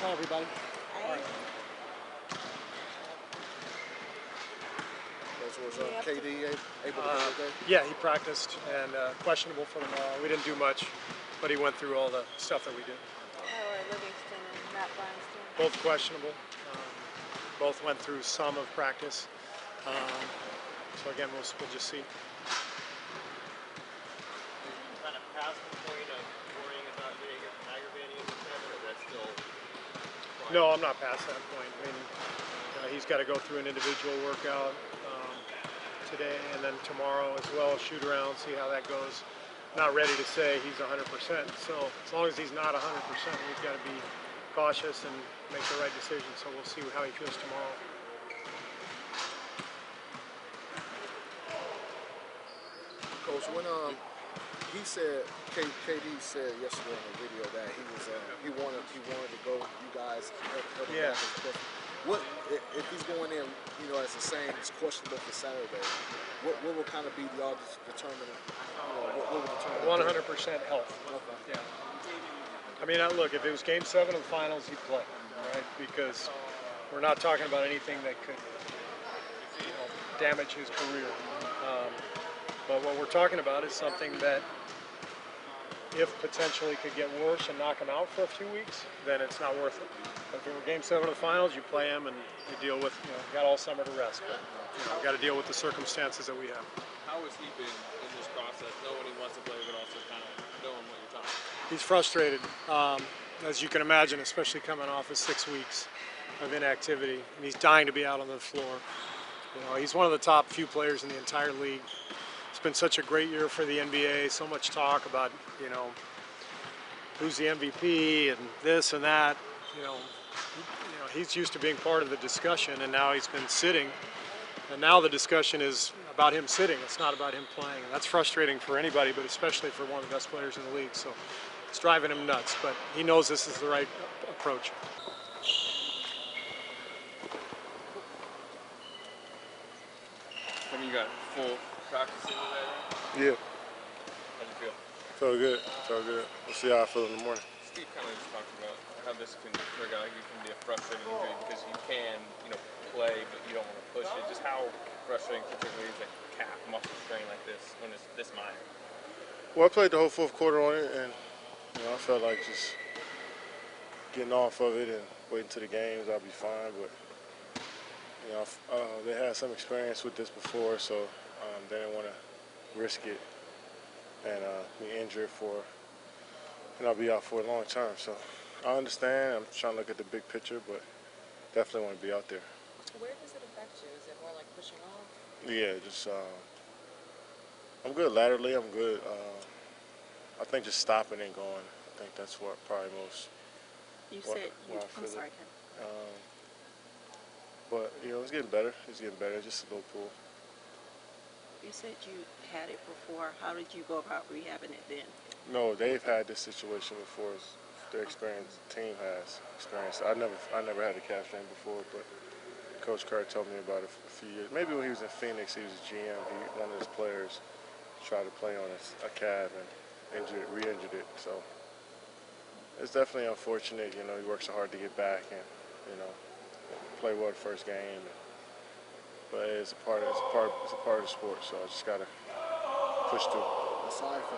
Hi, everybody. All right. Was KD able to go today? Yeah, he practiced and questionable for tomorrow. We didn't do much, but he went through all the stuff that we did. Livingston and Matt Bryanston. Both questionable. Both went through some of practice. So again, we'll just see. Kind of past the point of worrying about getting aggravating with him, or that's still? No, I'm not past that point. I mean, he's got to go through an individual workout today and then tomorrow as well, shoot around, see how that goes. Not ready to say he's 100%. So as long as he's not 100%, we've got to be cautious and make the right decision. So we'll see how he feels tomorrow. Coach, when he said, KD said yesterday in the video that he wanted to go, you guys help him. Yeah. What if he's going in? You know, as the saying, it's questionable for Saturday. What will kind of be y'all determining? What will determine? 100% health. Okay. Yeah. I mean, look, if it was Game 7 of the finals, he'd play, right? Because we're not talking about anything that could, damage his career. But what we're talking about is something that, if potentially could get worse and knock him out for a few weeks, then it's not worth it. If it were Game 7 of the finals, you play him and you deal with, got all summer to rest. But, got to deal with the circumstances that we have. How has he been in this process, knowing he wants to play, but also kind of knowing what you're talking about? He's frustrated, as you can imagine, especially coming off of 6 weeks of inactivity. And he's dying to be out on the floor. He's one of the top few players in the entire league. It's been such a great year for the NBA. So much talk about, who's the MVP and this and that. He's used to being part of the discussion, and now he's been sitting. And now the discussion is about him sitting. It's not about him playing. And that's frustrating for anybody, but especially for one of the best players in the league. So it's driving him nuts, but he knows this is the right approach. When you got full practice in today? Yeah. How'd you feel? Felt good. Felt good. We'll see how I feel in the morning. Steve kind of just talked about how this can, for a guy like you, can be a frustrating injury because you can, play, but you don't want to push it. Just how frustrating, particularly is a calf muscle strain like this when it's this minor? Well, I played the whole fourth quarter on it, and I felt like just getting off of it and waiting to the games, I'll be fine. But they had some experience with this before, so they didn't want to risk it and be injured and I'll be out for a long time. So I understand. I'm trying to look at the big picture, but definitely want to be out there. Where does it affect you? Is it more like pushing off? Yeah, just I'm good laterally. I'm good. I think just stopping and going. I think that's what probably most. You said I'm sorry, Ken. But it's getting better. It's getting better. Just a little pull. You said you had it before. How did you go about rehabbing it then? No, they've had this situation before. Their experienced team has experience. I never had a calf strain before, but Coach Kerr told me about it a few years. Maybe when he was in Phoenix, he was a GM. One of his players tried to play on a calf and re-injured it. So it's definitely unfortunate. He worked so hard to get back and play well the first game. But it's a part of the sport. So I just gotta push through. Aside from